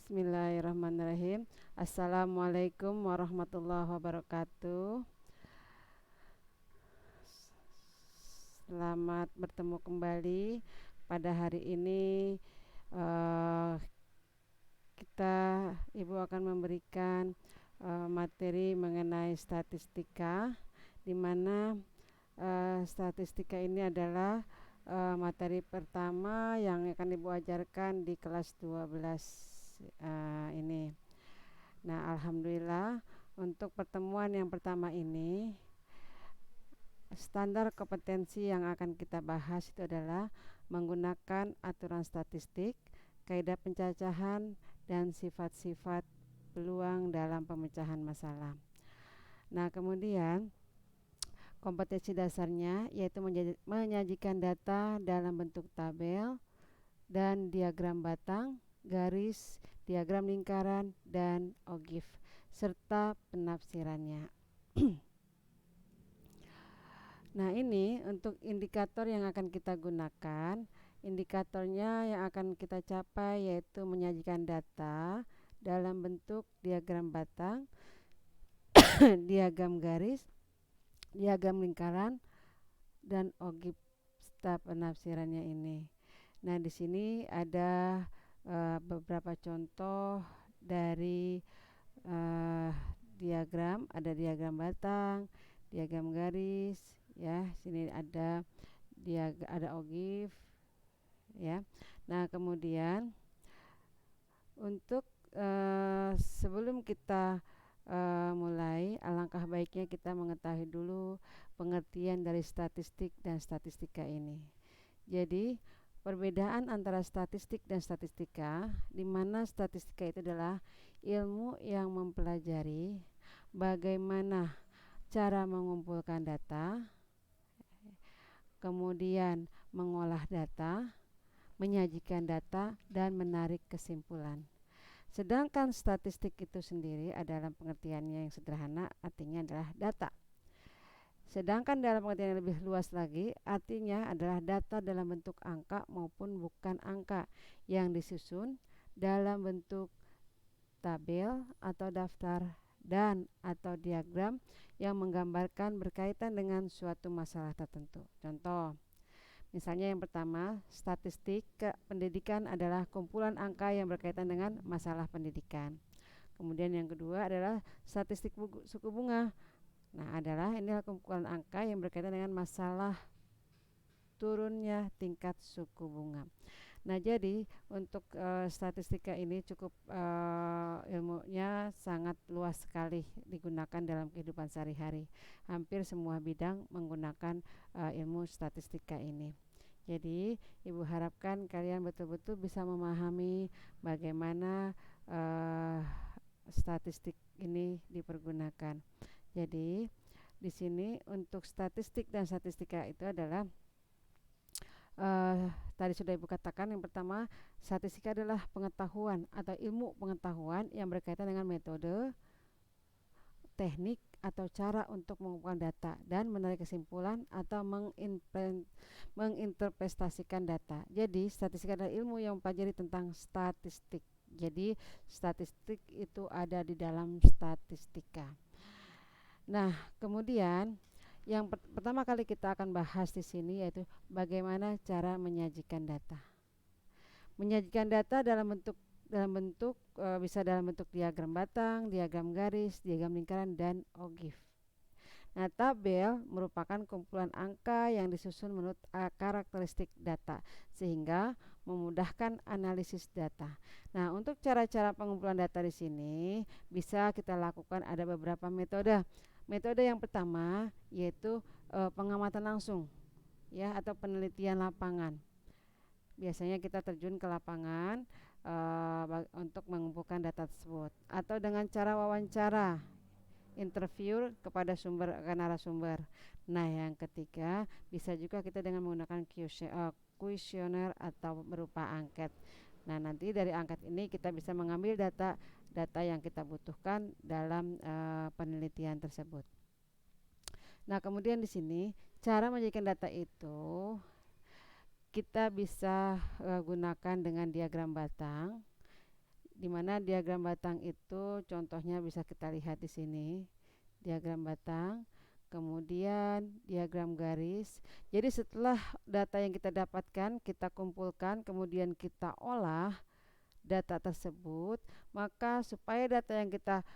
Bismillahirrahmanirrahim. Assalamualaikum warahmatullahi wabarakatuh. Selamat bertemu kembali pada hari ini. eh, kita Ibu akan memberikan materi mengenai statistika, di mana statistika ini adalah materi pertama yang akan Ibu ajarkan di kelas 12 ini. Nah, alhamdulillah untuk pertemuan yang pertama ini standar kompetensi yang akan kita bahas itu adalah menggunakan aturan statistik, kaidah pencacahan, dan sifat-sifat peluang dalam pemecahan masalah. Nah, kemudian kompetensi dasarnya yaitu menyajikan data dalam bentuk tabel dan diagram batang, garis, diagram lingkaran, dan OGIF serta penafsirannya. Nah, ini untuk indikator yang akan kita gunakan. Indikatornya yang akan kita capai yaitu menyajikan data dalam bentuk diagram batang, diagram garis, diagram lingkaran, dan OGIF serta penafsirannya ini. Nah, di sini ada beberapa contoh dari uh, diagram. Ada diagram batang, diagram garis, ya. Sini ada ada OGIF, ya. Nah, kemudian untuk sebelum kita mulai, alangkah baiknya kita mengetahui dulu pengertian dari statistik dan statistika ini. Jadi, perbedaan antara statistik dan statistika, di mana statistika itu adalah ilmu yang mempelajari bagaimana cara mengumpulkan data, kemudian mengolah data, menyajikan data, dan menarik kesimpulan. Sedangkan statistik itu sendiri adalah pengertiannya yang sederhana, artinya adalah data. Sedangkan dalam pengertian yang lebih luas lagi, artinya adalah data dalam bentuk angka maupun bukan angka yang disusun dalam bentuk tabel atau daftar dan atau diagram yang menggambarkan berkaitan dengan suatu masalah tertentu. Contoh, misalnya yang pertama, statistik pendidikan adalah kumpulan angka yang berkaitan dengan masalah pendidikan. Kemudian yang kedua adalah statistik suku bunga. Nah, inilah kumpulan angka yang berkaitan dengan masalah turunnya tingkat suku bunga. Nah, jadi untuk statistika ini cukup ilmunya sangat luas sekali digunakan dalam kehidupan sehari-hari. Hampir semua bidang menggunakan ilmu statistika ini. Jadi, Ibu harapkan kalian betul-betul bisa memahami bagaimana statistik ini dipergunakan. Jadi, di sini untuk statistik dan statistika itu adalah tadi sudah Ibu katakan, yang pertama, statistika adalah pengetahuan atau ilmu pengetahuan yang berkaitan dengan metode, teknik, atau cara untuk mengumpulkan data dan menarik kesimpulan atau menginterpretasikan data. Jadi, statistika adalah ilmu yang mempelajari tentang statistik. Jadi, statistik itu ada di dalam statistika. Nah, kemudian yang pertama kali kita akan bahas di sini yaitu bagaimana cara menyajikan data. Menyajikan data dalam bentuk bisa dalam bentuk diagram batang, diagram garis, diagram lingkaran, dan OGIF. Nah, tabel merupakan kumpulan angka yang disusun menurut karakteristik data sehingga memudahkan analisis data. Nah, untuk cara-cara pengumpulan data di sini bisa kita lakukan ada beberapa metode. Metode yang pertama yaitu pengamatan langsung, ya, atau penelitian lapangan. Biasanya kita terjun ke lapangan untuk mengumpulkan data tersebut, atau dengan cara wawancara, interview kepada narasumber. Nah, yang ketiga bisa juga kita dengan menggunakan kuesioner atau berupa angket. Nah, nanti dari angket ini kita bisa mengambil data yang kita butuhkan dalam penelitian tersebut. Nah, kemudian di sini cara menjadikan data itu kita bisa gunakan dengan diagram batang di mana diagram batang itu contohnya bisa kita lihat di sini, diagram batang, kemudian diagram garis. Jadi setelah data yang kita dapatkan, kita kumpulkan, kemudian kita olah data tersebut, maka supaya data yang kita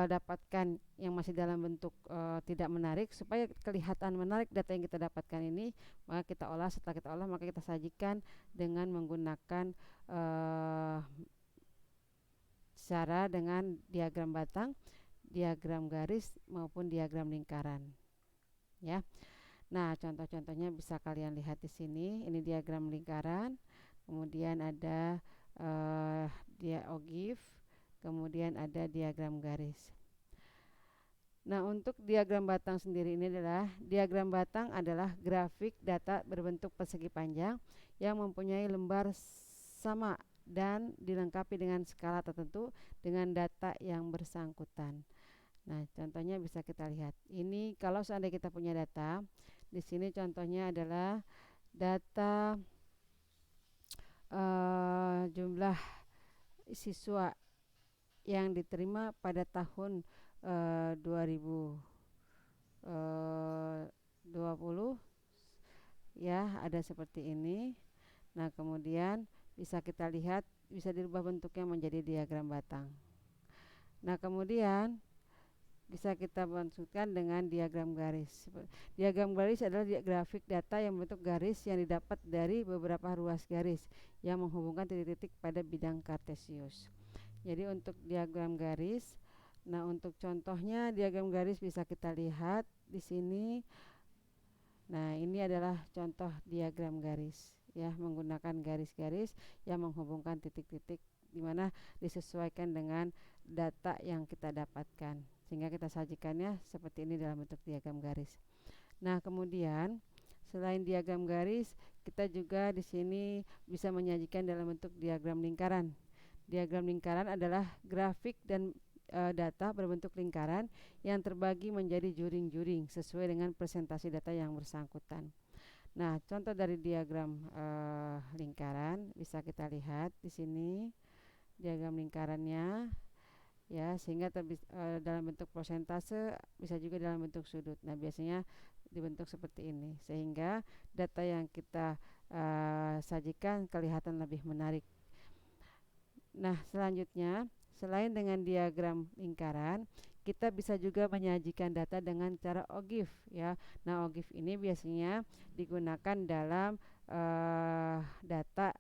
dapatkan yang masih dalam bentuk tidak menarik, supaya kelihatan menarik data yang kita dapatkan ini, maka kita olah. Setelah kita olah, maka kita sajikan dengan menggunakan eh, cara dengan diagram batang, diagram garis maupun diagram lingkaran, ya. Nah, contoh-contohnya bisa kalian lihat di sini. Ini diagram lingkaran, kemudian ada eh, dia ogif, kemudian ada diagram garis. Nah, untuk diagram batang sendiri ini adalah grafik data berbentuk persegi panjang yang mempunyai lembar sama dan dilengkapi dengan skala tertentu dengan data yang bersangkutan. Nah, contohnya bisa kita lihat. Ini kalau seandainya kita punya data, di sini contohnya adalah data jumlah siswa yang diterima pada tahun 2020, ya, ada seperti ini. Nah, kemudian bisa kita lihat, bisa dirubah bentuknya menjadi diagram batang. Nah, kemudian bisa kita maksudkan dengan diagram garis. Diagram garis adalah grafik data yang bentuk garis yang didapat dari beberapa ruas garis yang menghubungkan titik-titik pada bidang kartesius. Jadi untuk diagram garis, nah untuk contohnya diagram garis bisa kita lihat di sini. Nah, ini adalah contoh diagram garis, ya, menggunakan garis-garis yang menghubungkan titik-titik di mana disesuaikan dengan data yang kita dapatkan, sehingga kita sajikannya seperti ini dalam bentuk diagram garis. Nah, kemudian selain diagram garis, kita juga di sini bisa menyajikan dalam bentuk diagram lingkaran. Diagram lingkaran adalah grafik dan data berbentuk lingkaran yang terbagi menjadi juring-juring sesuai dengan presentasi data yang bersangkutan. Nah, contoh dari diagram lingkaran bisa kita lihat di sini diagram lingkarannya, ya, sehingga dalam bentuk persentase, bisa juga dalam bentuk sudut. Nah, biasanya dibentuk seperti ini sehingga data yang kita sajikan kelihatan lebih menarik. Nah, selanjutnya, selain dengan diagram lingkaran, kita bisa juga menyajikan data dengan cara ogif, ya. Nah, ogif ini biasanya digunakan dalam data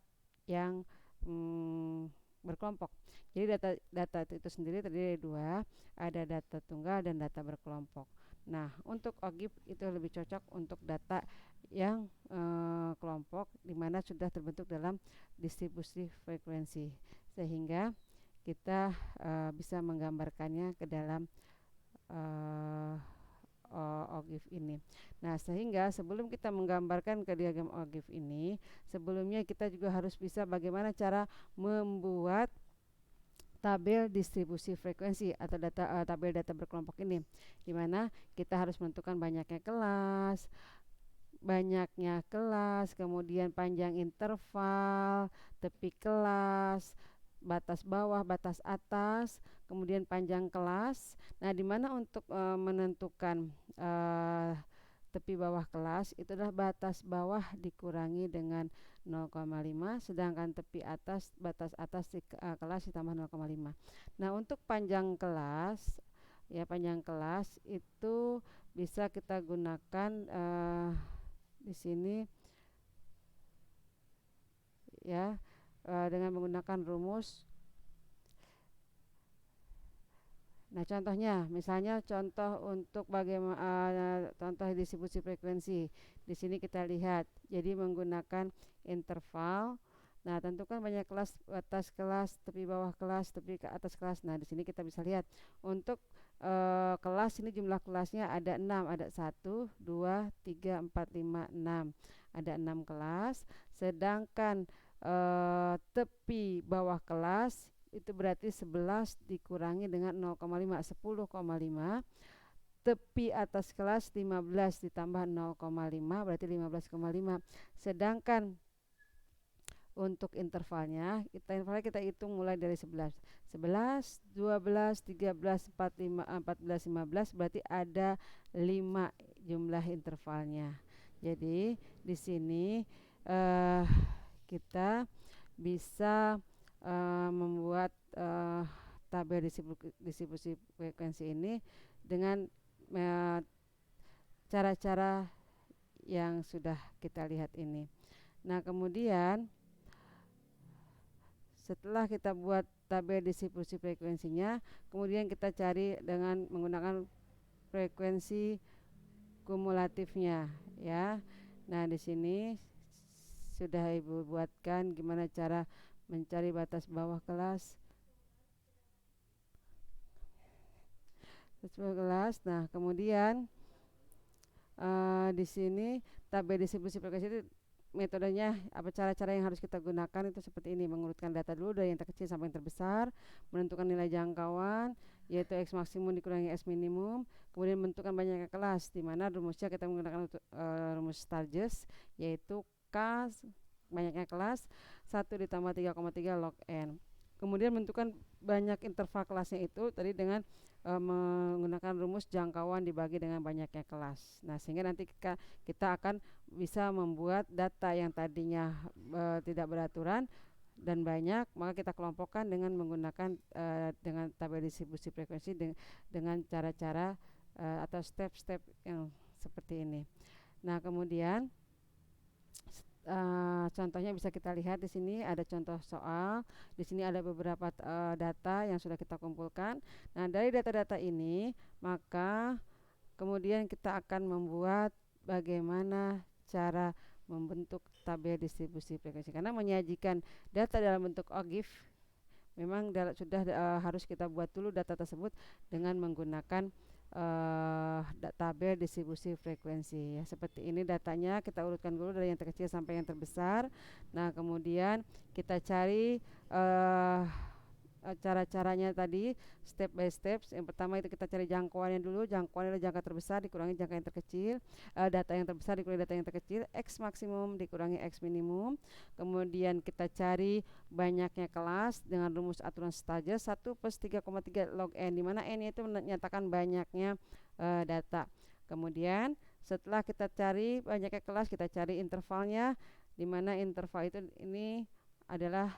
yang berkelompok. Jadi data itu sendiri terdiri dari dua, ada data tunggal dan data berkelompok. Nah, untuk ogif itu lebih cocok untuk data yang kelompok di mana sudah terbentuk dalam distribusi frekuensi, sehingga kita bisa menggambarkannya ke dalam ogif ini. Nah, sehingga sebelum kita menggambarkan ke diagram ogif ini, sebelumnya kita juga harus bisa bagaimana cara membuat tabel distribusi frekuensi atau tabel data berkelompok ini, di mana kita harus menentukan banyaknya kelas, kemudian panjang interval, tepi kelas, batas bawah, batas atas, kemudian panjang kelas. Nah, di mana untuk menentukan tepi bawah kelas itu adalah batas bawah dikurangi dengan 0,5, sedangkan tepi atas, batas atas kelas ditambah 0,5. Nah, untuk panjang kelas, ya, panjang kelas itu bisa kita gunakan di sini, ya, dengan menggunakan rumus. Nah, contohnya, misalnya contoh untuk bagaimana contoh distribusi frekuensi. Di sini kita lihat, jadi menggunakan interval. Nah, tentukan banyak kelas, atas kelas, tepi bawah kelas, tepi ke atas kelas. Nah, di sini kita bisa lihat untuk kelas ini jumlah kelasnya ada 6, ada 1, 2, 3, 4, 5, 6. Ada 6 kelas, sedangkan tepi bawah kelas itu berarti 11 dikurangi dengan 0,5, 10,5. Tepi atas kelas 15 ditambah 0,5 berarti 15,5. Sedangkan untuk intervalnya kita hitung mulai dari 11, 11, 12, 13, 45, 14, 15, berarti ada 5 jumlah intervalnya. Jadi di sini eh, kita bisa membuat tabel distribusi frekuensi ini dengan eh, cara-cara yang sudah kita lihat ini. Nah, kemudian setelah kita buat tabel distribusi frekuensinya, kemudian kita cari dengan menggunakan frekuensi kumulatifnya, ya. Nah, di sini sudah Ibu buatkan gimana cara mencari batas bawah kelas. Nah, kemudian di sini tabel distribusi frekuensi itu metodenya cara-cara yang harus kita gunakan itu seperti ini: mengurutkan data dulu dari yang terkecil sampai yang terbesar, menentukan nilai jangkauan yaitu X maksimum dikurangi X minimum, kemudian menentukan banyaknya kelas di mana rumusnya kita menggunakan rumus Sturges yaitu K banyaknya kelas 1 ditambah 3,3 log N. Kemudian menentukan banyak interval kelasnya itu tadi dengan menggunakan rumus jangkauan dibagi dengan banyaknya kelas. Nah, sehingga nanti kita akan bisa membuat data yang tadinya tidak beraturan dan banyak, maka kita kelompokkan dengan menggunakan dengan tabel distribusi frekuensi dengan cara-cara atau step-step yang seperti ini. Nah, kemudian contohnya bisa kita lihat di sini ada contoh soal. Di sini ada beberapa data yang sudah kita kumpulkan. Nah, dari data-data ini, maka kemudian kita akan membuat bagaimana cara membentuk tabel distribusi frekuensi. Karena menyajikan data dalam bentuk OGIF memang sudah harus kita buat dulu data tersebut dengan menggunakan tabel distribusi frekuensi ya. Seperti ini datanya, kita urutkan dulu dari yang terkecil sampai yang terbesar. Nah, kemudian kita cari cara-caranya tadi step by step. Yang pertama itu kita cari jangkauannya dulu. Jangkauannya adalah jangka terbesar dikurangi jangka yang terkecil, data yang terbesar dikurangi data yang terkecil, X maksimum dikurangi X minimum. Kemudian kita cari banyaknya kelas dengan rumus aturan Sturges 1/3,3 log N, di mana N itu menyatakan banyaknya data. Kemudian setelah kita cari banyaknya kelas, kita cari intervalnya, di mana interval itu ini adalah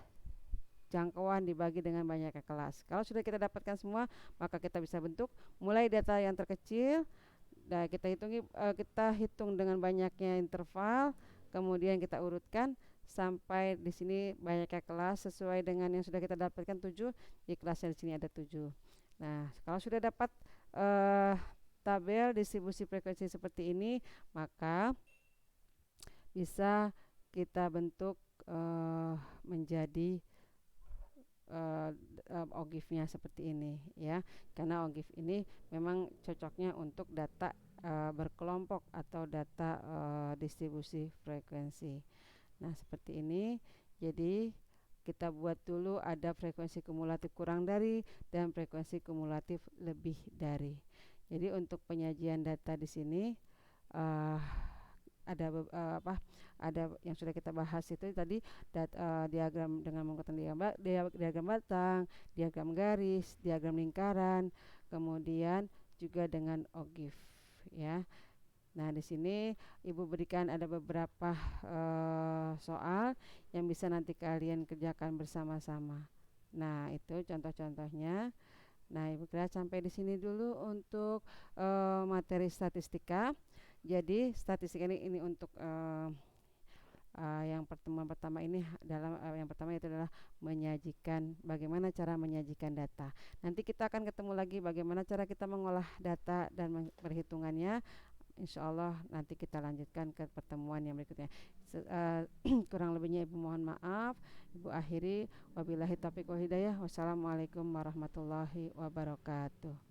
jangkauan dibagi dengan banyaknya kelas. Kalau sudah kita dapatkan semua, maka kita bisa bentuk mulai data yang terkecil. Dan kita hitung dengan banyaknya interval, kemudian kita urutkan sampai di sini banyaknya kelas sesuai dengan yang sudah kita dapatkan 7, di kelasnya di sini ada 7. Nah, kalau sudah dapat tabel distribusi frekuensi seperti ini, maka bisa kita bentuk menjadi OGIF-nya seperti ini ya. Karena OGIF ini memang cocoknya untuk data berkelompok atau data distribusi frekuensi. Nah, seperti ini. Jadi kita buat dulu ada frekuensi kumulatif kurang dari dan frekuensi kumulatif lebih dari. Jadi untuk penyajian data di sini ada yang sudah kita bahas itu tadi diagram dengan menggunakan diagram batang, diagram garis, diagram lingkaran, kemudian juga dengan OGIF ya. Nah, di sini Ibu berikan ada beberapa soal yang bisa nanti kalian kerjakan bersama-sama. Nah, itu contoh-contohnya. Nah, Ibu kira sampai di sini dulu untuk materi statistika. Jadi statistik ini untuk yang pertemuan pertama ini dalam yang pertama itu adalah menyajikan bagaimana cara menyajikan data. Nanti kita akan ketemu lagi bagaimana cara kita mengolah data dan perhitungannya. Insya Allah nanti kita lanjutkan ke pertemuan yang berikutnya. Kurang lebihnya Ibu mohon maaf. Ibu akhiri wabillahi taufiq wal hidayah. Wassalamualaikum warahmatullahi wabarakatuh.